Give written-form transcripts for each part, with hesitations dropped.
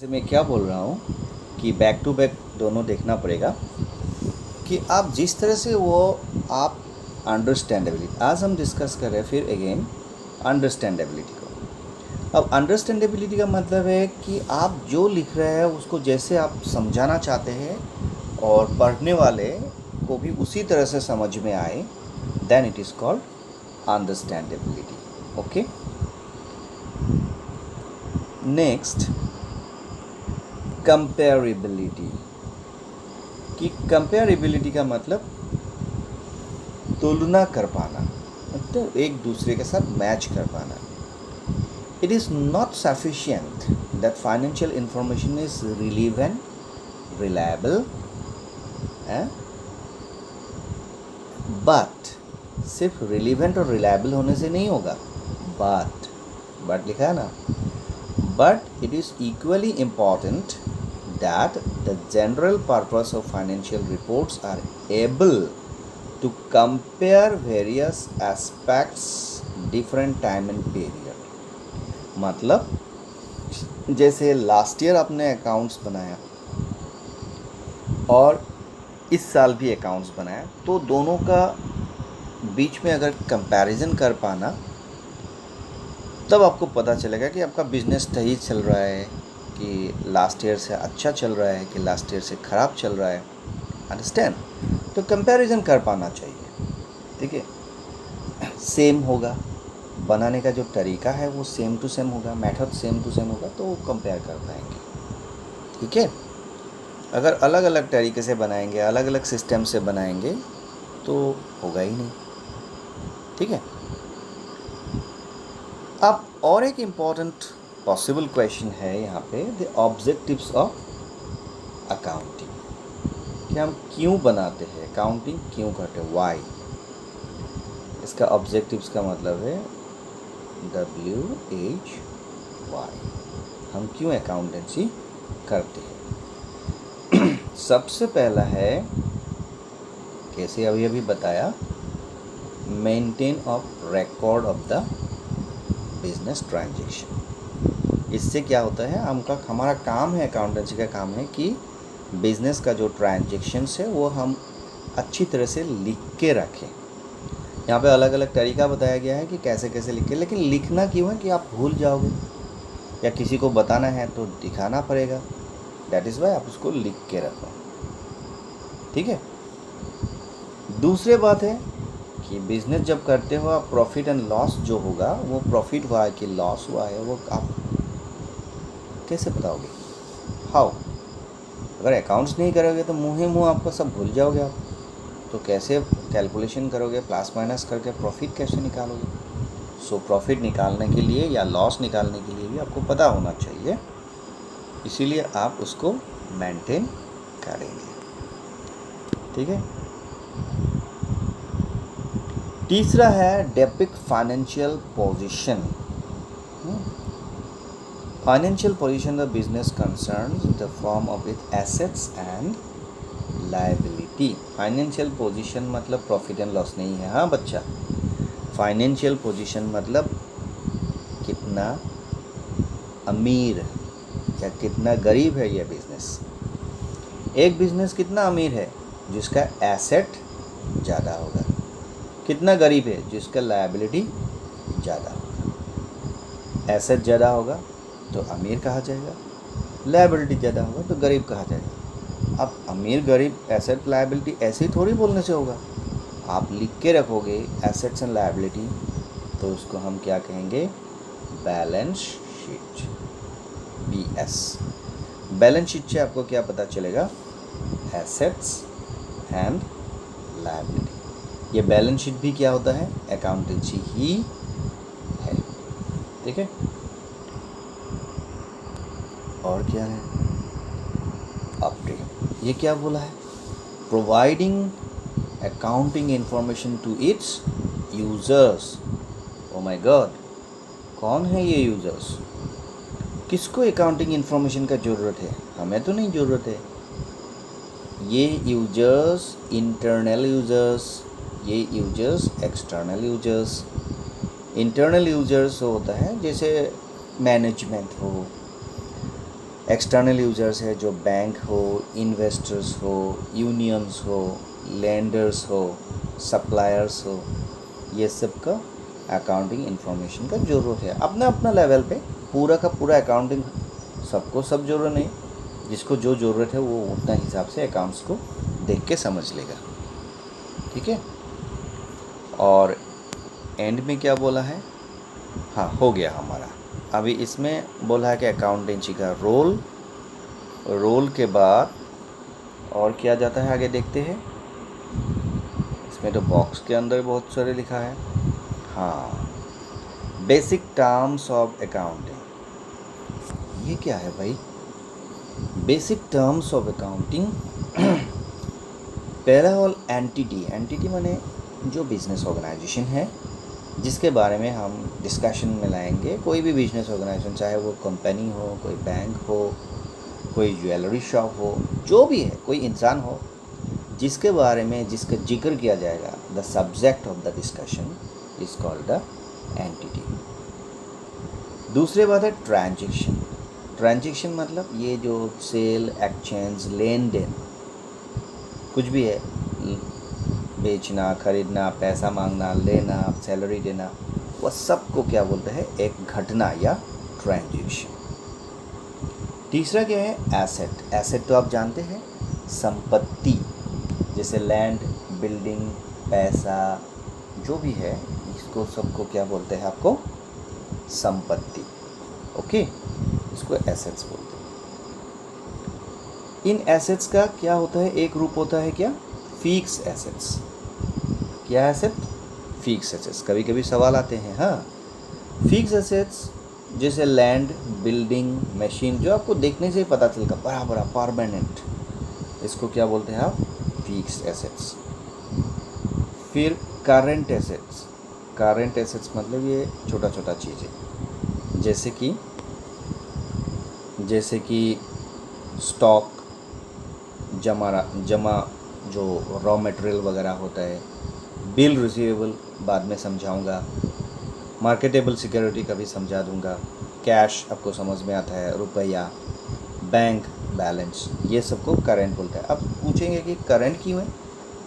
मैं क्या बोल रहा हूँ कि बैक टू बैक दोनों देखना पड़ेगा कि आप जिस तरह से वो आप अंडरस्टैंडेबिलिटी आज हम डिस्कस कर रहे हैं फिर अगेन अंडरस्टैंडेबिलिटी को। अब अंडरस्टैंडेबिलिटी का मतलब है कि आप जो लिख रहे हैं उसको जैसे आप समझाना चाहते हैं और पढ़ने वाले को भी उसी तरह से समझ में आए, then it is called understandability. Okay, next comparability. कि कंपेरेबिलिटी का मतलब तुलना कर पाना, मतलब एक दूसरे के साथ मैच कर पाना। It is not sufficient that financial information is relevant, reliable, but सिर्फ रिलीवेंट और रिलायबल होने से नहीं होगा। बट लिखा है ना, but it is equally important that the general purpose of financial reports are able to compare various aspects different time and period। मतलब जैसे लास्ट ईयर आपने अकाउंट्स बनाया और इस साल भी अकाउंट्स बनाया, तो दोनों का बीच में अगर कंपैरिजन कर पाना, तब आपको पता चलेगा कि आपका बिजनेस सही चल रहा है कि लास्ट ईयर से अच्छा चल रहा है कि लास्ट ईयर से ख़राब चल रहा है। अंडरस्टैंड? तो कंपैरिजन कर पाना चाहिए। ठीक है, सेम होगा, बनाने का जो तरीका है वो सेम टू सेम होगा, मेथड सेम टू सेम होगा, तो वो कंपेयर कर पाएंगे। ठीक है, अगर अलग अलग तरीके से बनाएंगे, अलग अलग सिस्टम से बनाएंगे तो होगा ही नहीं। ठीक है, अब और एक इम्पॉर्टेंट पॉसिबल क्वेश्चन है यहाँ पे, द ऑब्जेक्टिव्स ऑफ अकाउंटिंग। कि हम क्यों बनाते हैं अकाउंटिंग, क्यों करते हैं, वाई। इसका ऑब्जेक्टिव्स का मतलब है WHY, हम क्यों अकाउंटेंसी करते हैं। सबसे पहला है, कैसे अभी अभी बताया, maintain of record of the business transaction. इससे क्या होता है, हमारा काम है, अकाउंटेंसी का काम है कि बिज़नेस का जो ट्रांजैक्शंस है वो हम अच्छी तरह से लिख के रखें। यहाँ पे अलग अलग तरीका बताया गया है कि कैसे कैसे लिखें, लेकिन लिखना क्यों है कि आप भूल जाओगे या किसी को बताना है तो दिखाना पड़ेगा, दैट इज़ वाई आप उसको लिख के रखो। ठीक है, दूसरी बात है कि बिज़नेस जब करते हो आप, प्रॉफिट एंड लॉस जो होगा, वो प्रॉफिट हुआ है कि लॉस हुआ है, वो आप कैसे बताओगे, हाउ। अगर अकाउंट्स नहीं करोगे तो मुँह आपका सब भूल जाओगे आप, तो कैसे कैलकुलेशन करोगे, प्लस माइनस करके प्रॉफिट कैसे निकालोगे। सो प्रॉफिट निकालने के लिए या लॉस निकालने के लिए भी आपको पता होना चाहिए, इसीलिए आप उसको मेंटेन करेंगे। ठीक है, तीसरा है depict financial position. Financial position the business concerns the form of it assets and liability. Financial position मतलब प्रॉफिट एंड लॉस नहीं है, हाँ बच्चा। फाइनेंशियल पोजीशन मतलब कितना अमीर या कितना गरीब है यह बिजनेस। एक बिजनेस कितना अमीर है, जिसका एसेट ज़्यादा होगा। कितना गरीब है, जिसका लायबिलिटी ज़्यादा होगा। एसेट ज़्यादा होगा तो अमीर कहा जाएगा, लायबिलिटी ज़्यादा होगा तो गरीब कहा जाएगा। अब अमीर गरीब एसेट लायबिलिटी ऐसे ही थोड़ी बोलने से होगा, आप लिख के रखोगे एसेट्स एंड लायबिलिटी, तो उसको हम क्या कहेंगे, balance sheet, BS। Balance sheet से आपको क्या पता चलेगा, एसेट्स एंड लायबिलिटी। ये बैलेंस शीट भी क्या होता है, अकाउंटेंसी ही है। ठीक है, और क्या है, अपडेट। ये क्या बोला है, providing accounting information to its users. Oh my God, कौन है ये यूजर्स, किसको अकाउंटिंग इंफॉर्मेशन का ज़रूरत है, हमें तो नहीं ज़रूरत है। ये यूजर्स इंटरनल यूजर्स, ये users external users. Internal users होता है जैसे मैनेजमेंट हो, एक्सटर्नल यूजर्स है जो बैंक हो, इन्वेस्टर्स हो, यूनियंस हो, लैंडर्स हो, सप्लायर्स हो, ये सब का अकाउंटिंग इंफॉर्मेशन का ज़रूरत है। अपना अपना लेवल पे पूरा का पूरा अकाउंटिंग सबको सब ज़रूरत नहीं, जिसको जो ज़रूरत है वो उतना हिसाब से अकाउंट्स को देख के समझ लेगा। ठीक है। और एंड में क्या बोला है, हाँ हो गया हमारा। अभी इसमें बोला है कि अकाउंटेंसी का रोल के बाद और क्या जाता है आगे देखते हैं। इसमें तो बॉक्स के अंदर बहुत सारे लिखा है। हाँ, बेसिक टर्म्स ऑफ अकाउंटिंग। ये क्या है भाई, बेसिक टर्म्स ऑफ अकाउंटिंग। पहला ऑल एंटिटी माने जो बिजनेस ऑर्गेनाइजेशन है, जिसके बारे में हम डिस्कशन में लाएंगे। कोई भी बिजनेस ऑर्गेनाइजेशन, चाहे वो कंपनी हो, कोई बैंक हो, कोई ज्वेलरी शॉप हो, जो भी है, कोई इंसान हो, जिसके बारे में जिसका जिक्र किया जाएगा, the subject of the discussion is called the entity. दूसरी बात है ट्रांजैक्शन मतलब ये जो सेल, एक्सचेंज, लेन देन कुछ भी है, बेचना, खरीदना, पैसा मांगना, लेना, सैलरी देना, वह सब को क्या बोलते हैं, एक घटना या ट्रांजैक्शन। तीसरा क्या है, एसेट तो आप जानते हैं, संपत्ति, जैसे लैंड, बिल्डिंग, पैसा, जो भी है, इसको सबको क्या बोलते हैं आपको, संपत्ति। ओके, इसको एसेट्स बोलते हैं। इन एसेट्स का क्या होता है, एक रूप होता है क्या, फिक्स एसेट्स। क्या एसेट, फिक्स एसेट्स। कभी कभी सवाल आते हैं, हाँ, फिक्स एसेट्स जैसे लैंड, बिल्डिंग, मशीन, जो आपको देखने से ही पता चलेगा बड़ा बड़ा परमानेंट, इसको क्या बोलते हैं आप, फिक्स एसेट्स। फिर करंट एसेट्स मतलब ये छोटा छोटा चीज़ें, जैसे कि स्टॉक, जमा जो रॉ मटेरियल वगैरह होता है, बिल रिसीवेबल बाद में समझाऊंगा, मार्केटेबल सिक्योरिटी का भी समझा दूंगा, कैश आपको समझ में आता है, रुपया, बैंक बैलेंस, ये सबको करंट बोलता है। अब पूछेंगे कि करंट क्यों है,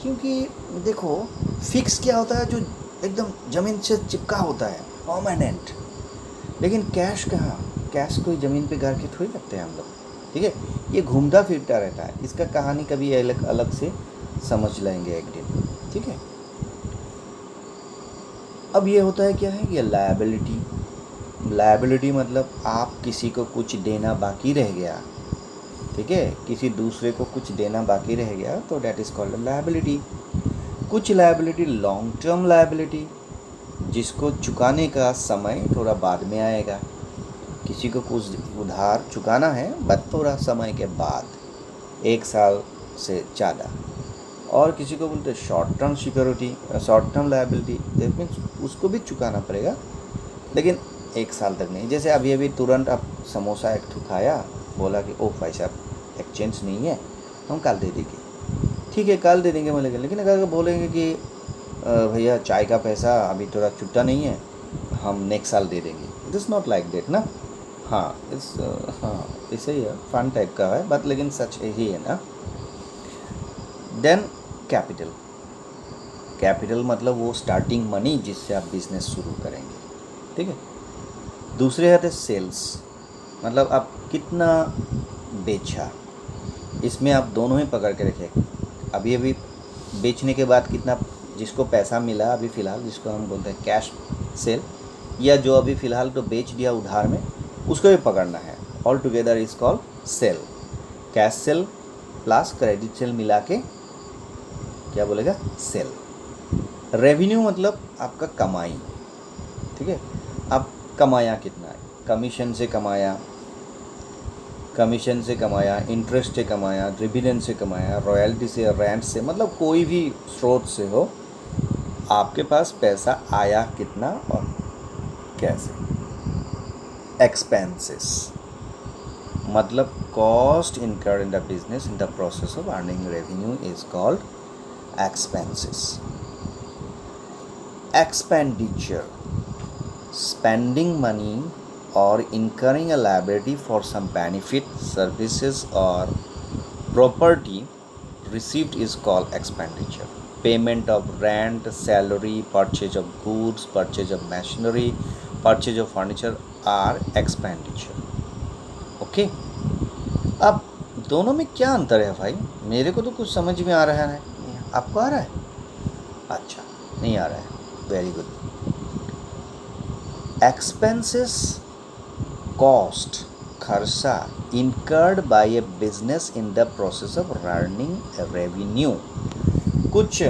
क्योंकि देखो फिक्स क्या होता है, जो एकदम ज़मीन से चिपका होता है, परमानेंट। लेकिन कैश कहाँ, कैश कोई ज़मीन पे गाड़ के थोड़ी रखते हैं हम लोग। ठीक है, ये घूमता फिरता रहता है, इसका कहानी कभी अलग अलग से समझ लेंगे एक दिन। ठीक है। अब ये होता है क्या है, ये लायबिलिटी मतलब आप किसी को कुछ देना बाकी रह गया, ठीक है, किसी दूसरे को कुछ देना बाकी रह गया, तो डैट इज़ कॉल्ड लायबिलिटी। कुछ लायबिलिटी लॉन्ग टर्म लायबिलिटी, जिसको चुकाने का समय थोड़ा बाद में आएगा। किसी को कुछ उधार चुकाना है बट थोड़ा समय के बाद, 1 साल से ज़्यादा। और किसी को बोलते हैं short term security, short term liability, that means उसको भी चुकाना पड़ेगा लेकिन 1 साल तक नहीं। जैसे अभी तुरंत आप समोसा एक ठो खाया, बोला कि ओ भाई साहब एक्सचेंज नहीं है, हम कल दे देंगे, ठीक है कल दे देंगे बोलेंगे। लेकिन अगर बोलेंगे कि भैया चाय का पैसा अभी थोड़ा छुट्टा नहीं है, हम नेक्स्ट साल दे देंगे, it is not like that ना। हाँ ऐसे ही है, फन टाइप का है बट लेकिन सच ही है ना। देन कैपिटल मतलब वो स्टार्टिंग मनी जिससे आप बिजनेस शुरू करेंगे। ठीक है। दूसरे है सेल्स, मतलब आप कितना बेचा, इसमें आप दोनों ही पकड़ के रखें। अभी बेचने के बाद कितना, जिसको पैसा मिला अभी फ़िलहाल, जिसको हम बोलते हैं कैश सेल, या जो अभी फ़िलहाल तो बेच दिया उधार में, उसको भी पकड़ना है। All together is called sale. Cash sale plus credit sale मिला के क्या बोलेगा, सेल। रेवेन्यू मतलब आपका कमाई। ठीक है, आप कमाया कितना है, कमीशन से कमाया, इंटरेस्ट से कमाया, डिविडेंड से कमाया, रॉयल्टी से, रेंट से, मतलब कोई भी स्रोत से हो, आपके पास पैसा आया कितना और कैसे। एक्सपेंसेस मतलब cost incurred in the business in the process of earning revenue is called expenses. Expenditure, spending money or incurring a liability for some benefit, services or property received is called expenditure. Payment of rent, salary, purchase of goods, purchase of machinery, purchase of furniture are expenditure. Okay अब दोनों में क्या अंतर है भाई? मेरे को तो कुछ समझ में आ रहा है, आपको आ रहा है? अच्छा, नहीं आ रहा है, वेरी गुड. एक्सपेंसेस, कॉस्ट, खर्चा incurred by a business in the process of earning revenue. कुछ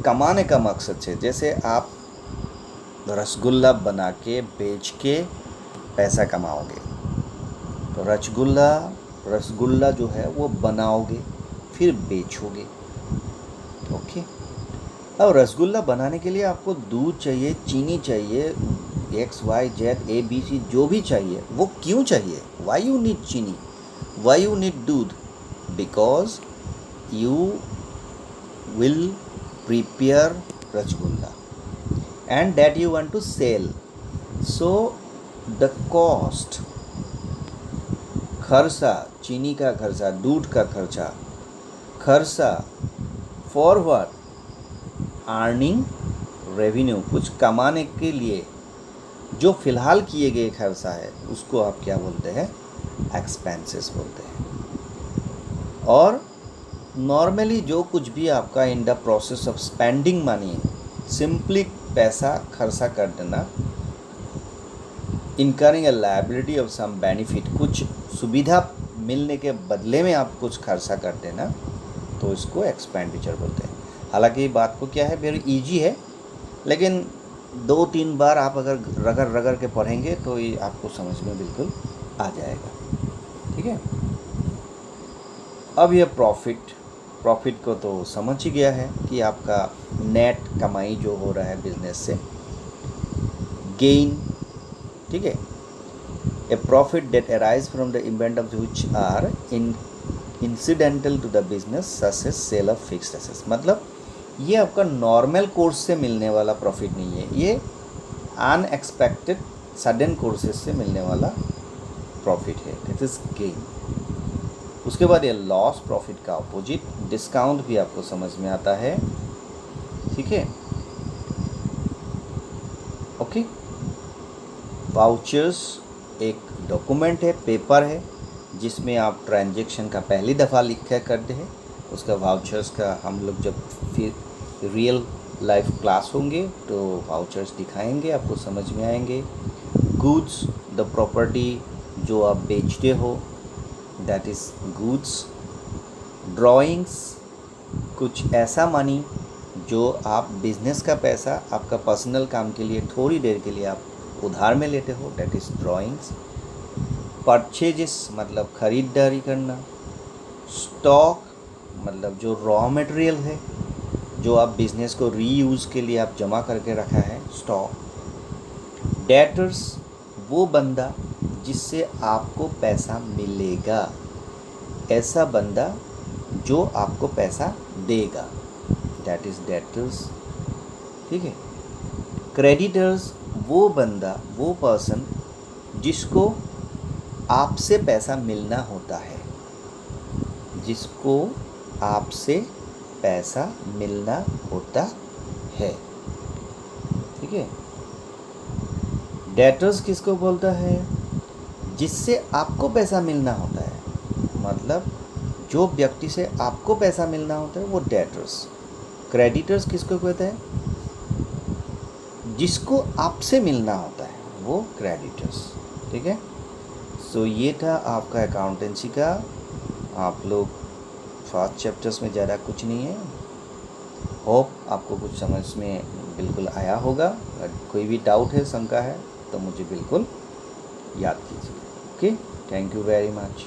कमाने का मकसद से, जैसे आप रसगुल्ला बना के बेच के पैसा कमाओगे, तो रसगुल्ला जो है वो बनाओगे फिर बेचोगे. ओके, अब रसगुल्ला बनाने के लिए आपको दूध चाहिए, चीनी चाहिए, XYZ ABC जो भी चाहिए, वो क्यों चाहिए? वाई यू नीड चीनी, वाई यू नीड दूध? Because you will prepare rasgulla and that you want to sell. So the cost, खर्चा, चीनी का खर्चा, दूध का खर्चा फॉर व्हाट? Earning revenue. कुछ कमाने के लिए जो फ़िलहाल किए गए खर्चा है उसको आप क्या बोलते हैं? एक्सपेंसेस बोलते हैं. और नॉर्मली जो कुछ भी आपका in the process of spending money, simply पैसा खर्चा कर देना, incurring a liability of some benefit, कुछ सुविधा मिलने के बदले में आप कुछ खर्चा कर देना, तो इसको एक्सपेंडिचर बोलते हैं. हालांकि बात को क्या है, वेरी इजी है, लेकिन 2-3 बार आप अगर रगड़ के पढ़ेंगे तो ये आपको समझ में बिल्कुल आ जाएगा. ठीक है, अब ये प्रॉफिट को तो समझ ही गया है कि आपका नेट कमाई जो हो रहा है बिजनेस से, गेन. ठीक है, a profit that arise from the event of which are incidental to the business such as sale of fixed assets. मतलब ये आपका नॉर्मल कोर्स से मिलने वाला प्रॉफिट नहीं है, ये अनएक्सपेक्टेड सडन कोर्सेज से मिलने वाला प्रॉफिट है, दैट इज गेन. उसके बाद ये लॉस, प्रॉफिट का अपोजिट. डिस्काउंट भी आपको समझ में आता है. ठीक है, ओके. वाउचर्स एक डॉक्यूमेंट है, पेपर है, जिसमें आप ट्रांजैक्शन का पहली दफ़ा लिख कर करते हैं. उसका वाउचर्स का हम लोग जब फिर रियल लाइफ क्लास होंगे तो वाउचर्स दिखाएंगे, आपको समझ में आएंगे. गुड्स, द प्रॉपर्टी जो आप बेचते हो, दैट इज़ गुड्स. ड्राइंग्स, कुछ ऐसा मनी जो आप बिजनेस का पैसा आपका पर्सनल काम के लिए थोड़ी देर के लिए आप उधार में लेते हो, दैट इज़ ड्राइंग्स. परचेजेस मतलब ख़रीदारी करना. स्टॉक मतलब जो रॉ मटेरियल है जो आप बिज़नेस को रीयूज़ के लिए आप जमा करके रखा है, स्टॉक. डेटर्स, वो बंदा जिससे आपको पैसा मिलेगा, ऐसा बंदा जो आपको पैसा देगा, दैट इज़ डेटर्स. ठीक है. क्रेडिटर्स, वो बंदा, वो पर्सन जिसको आपसे पैसा मिलना होता है, जिसको आपसे पैसा मिलना होता है. ठीक है. डेटर्स किसको बोलता है? जिससे आपको पैसा मिलना होता है, मतलब जो व्यक्ति से आपको पैसा मिलना होता है वो डेटर्स. क्रेडिटर्स किसको कहते हैं? जिसको आपसे मिलना होता है वो क्रेडिटर्स. ठीक है. सो ये था आपका अकाउंटेंसी का. आप लोग फर्स्ट चैप्टर्स में ज़्यादा कुछ नहीं है. होप आपको कुछ समझ में बिल्कुल आया होगा. अगर कोई भी डाउट है, शंका है, तो मुझे बिल्कुल याद कीजिए. Okay, thank you very much.